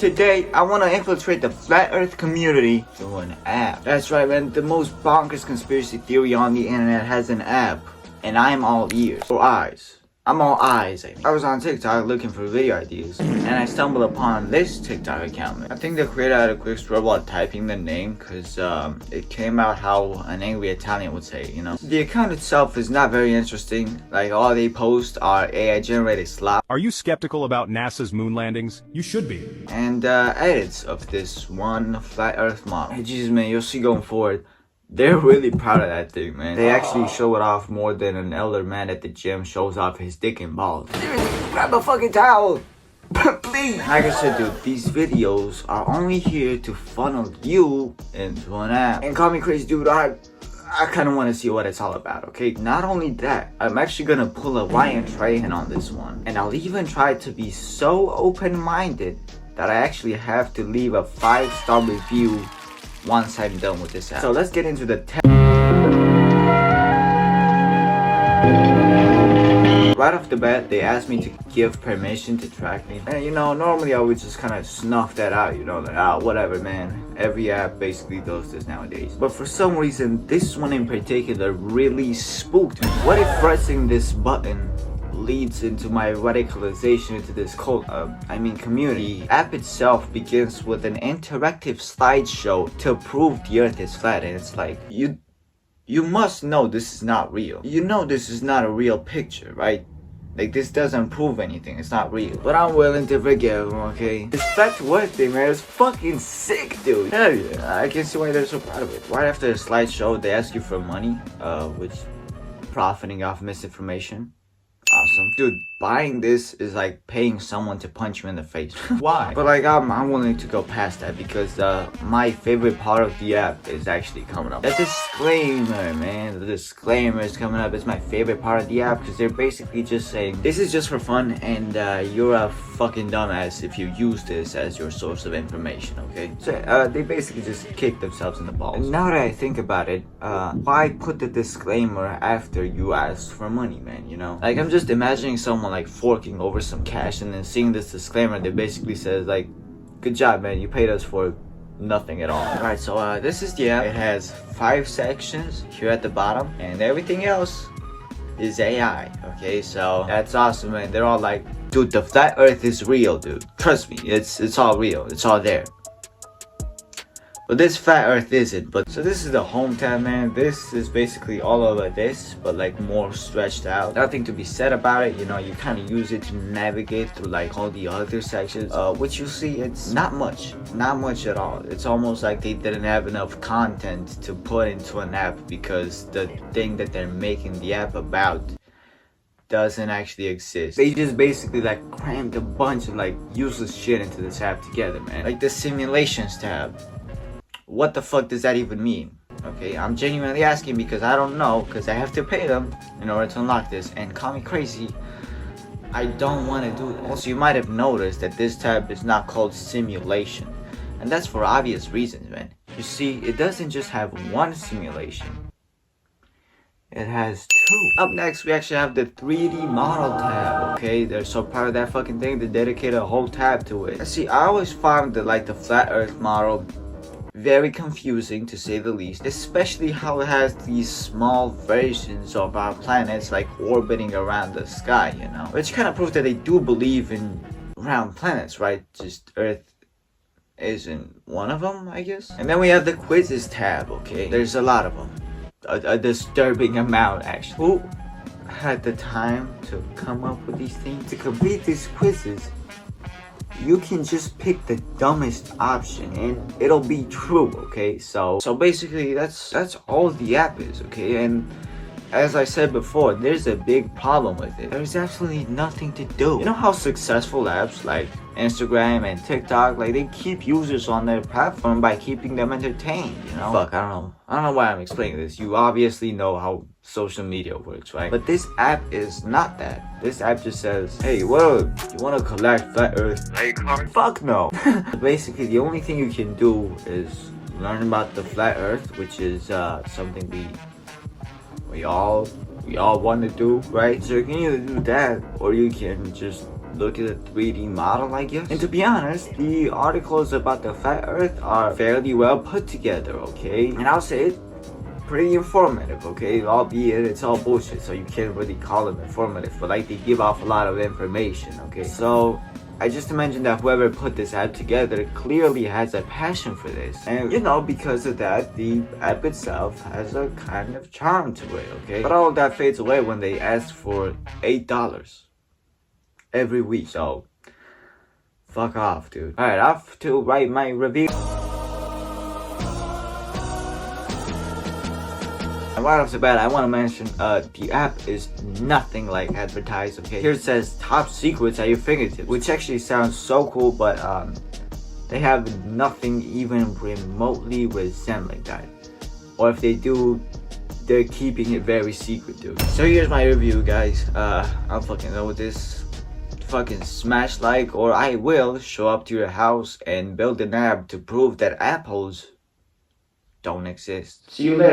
Today, I want to infiltrate the Flat Earth community through an app. That's right, man. The most bonkers conspiracy theory on the internet has an app. And I'm all ears. Or eyes. I'm all eyes, I was on TikTok looking for video ideas, and I stumbled upon this TikTok account. I think the creator had a quick struggle at typing the name, because it came out how an angry Italian would say, you know. The account itself is not very interesting. Like, all they post are AI generated slop. Are you skeptical about NASA's moon landings? You should be. And edits of this one flat earth model. Hey, Jesus, man, you'll see going forward. They're really proud of that thing, man. They actually show it off more than an elder man at the gym shows off his dick and balls. Seriously, grab a fucking towel. Please. Like I said, dude, these videos are only here to funnel you into an app. And call me crazy, dude, I kind of want to see what it's all about, okay? Not only that, I'm actually gonna pull a Ryan Trahan on this one. And I'll even try to be so open-minded that I actually have to leave a 5-star review once I'm done with this app. So let's get into the right off the bat, they asked me to give permission to track me. And you know, normally I would just kind of snuff that out, you know, like, whatever, man. Every app basically does this nowadays. But for some reason, this one in particular really spooked me. What if pressing this button leads into my radicalization into this cult, community? The app itself begins with an interactive slideshow to prove the earth is flat, and it's like, you must know this is not real. You know this is not a real picture, right? Like, this doesn't prove anything, it's not real. But I'm willing to forgive them, okay? This flat earth thing, man, is fucking sick, dude. Hell yeah, I can see why they're so proud of it. Right after the slideshow, they ask you for money, which profiting off misinformation. Awesome. Dude, buying this is like paying someone to punch you in the face. Why? But like, I'm willing to go past that because my favorite part of the app is actually coming up. The disclaimer, man. The disclaimer is coming up. It's my favorite part of the app because they're basically just saying, this is just for fun and you're a fucking dumbass if you use this as your source of information, okay? So they basically just kick themselves in the balls. And now that I think about it, why put the disclaimer after you ask for money, man, you know? Like, I'm just imagining someone like forking over some cash and then seeing this disclaimer that basically says like, good job, man, you paid us for nothing at all. Alright, so this is the app. It has 5 sections here at the bottom and everything else is AI, okay? So that's awesome, man. They're all like, dude, the flat earth is real, dude. Trust me, it's all real. It's all there. But this flat earth isn't. But so this is the home tab, man. This is basically all over this, but like more stretched out. Nothing to be said about it, you know. You kind of use it to navigate through like all the other sections, which you see, it's not much at all. It's almost like they didn't have enough content to put into an app because the thing that they're making the app about doesn't actually exist. They just basically like crammed a bunch of like useless shit into this app together, man. Like the simulations tab. What the fuck does that even mean? Okay, I'm genuinely asking because I don't know, because I have to pay them in order to unlock this, and call me crazy, I don't want to do that. Also, you might have noticed that this tab is not called simulation, and that's for obvious reasons, man. You see, it doesn't just have one simulation, it has 2. Up next, we actually have the 3D model tab, okay? They're so proud of that fucking thing, they dedicated a whole tab to it. See, I always found that like the flat earth model very confusing, to say the least, especially how it has these small versions of our planets like orbiting around the sky, you know, which kind of proves that they do believe in round planets, right? Just Earth isn't one of them, I guess. And then we have the quizzes tab, okay? There's a lot of them, a disturbing amount actually. Who had the time to come up with these things? To complete these quizzes, you can just pick the dumbest option and it'll be true, okay? So basically that's all the app is, okay? And as I said before, there's a big problem with it. There's absolutely nothing to do. You know how successful apps like Instagram and TikTok, like they keep users on their platform by keeping them entertained, you know? Fuck, I don't know why I'm explaining this. You obviously know how social media works, right? But this app is not that. This app just says, hey, well, you want to collect flat earth play card? Fuck no. Basically, the only thing you can do is learn about the flat earth, which is something we all want to do, right? So you can either do that or you can just look at the 3D model, I guess. And to be honest, the articles about the flat earth are fairly well put together, okay? And I'll say it, pretty informative, okay? Albeit it's all bullshit, so you can't really call them informative, but like they give off a lot of information, okay? So I just mentioned that whoever put this app together clearly has a passion for this. And you know, because of that, the app itself has a kind of charm to it, okay? But all of that fades away when they ask for $8 every week. So fuck off, dude. Alright, off to write my review. And right off the bat, I want to mention the app is nothing like advertised, okay? Here it says top secrets at your fingertips, which actually sounds so cool, but they have nothing even remotely resembling that. Or if they do, they're keeping it very secret, dude. So here's my review, guys. I'm fucking done with this. Fucking smash like, or I will show up to your house and build an app to prove that apples don't exist. See you later.